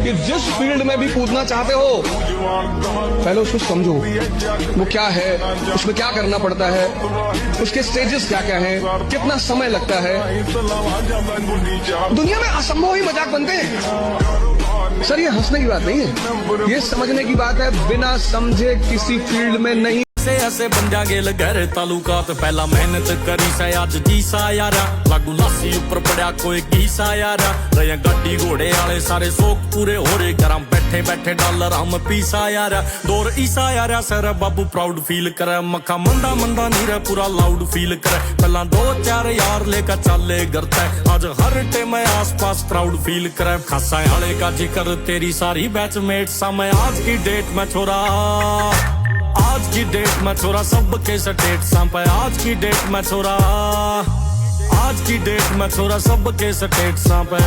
कि जिस फील्ड में भी कूदना चाहते हो पहले उसको समझो, वो क्या है, उसमें क्या करना पड़ता है, उसके स्टेजेस क्या क्या हैं, कितना समय लगता है। दुनिया में असंभव ही मजाक बनते हैं सर, ये हंसने की बात नहीं है, ये समझने की बात है। बिना समझे किसी फील्ड में नहीं ऐसे बन जागे लगे तालुकात, पहला मेहनत करी से आज जीसा यारा, लागू लासी ऊपर पड़ा कोई गीसा यारा, रहे गड्डी घोड़े आले सारे शौक पूरे हो रहे, गरम बैठे बैठे डॉलर हम पीसा यारा, दौर ईसा यारा, सर बाबू प्राउड फील करे, मक्खा मंदा मंदा नहीं रहे पूरा लाउड फील करे, पहला 2-4 यार लेकर चाले करता है, आज हर टाइम आस पास प्राउड फील करे, खासा आले का जिक्र तेरी सारी बैचमेट सामने, आज की डेट में छोरा, आज की डेट में छोरा सबके स्टेट सांपे, आज की डेट में छोरा, आज की डेट में छोरा सबके स्टेट सांपे।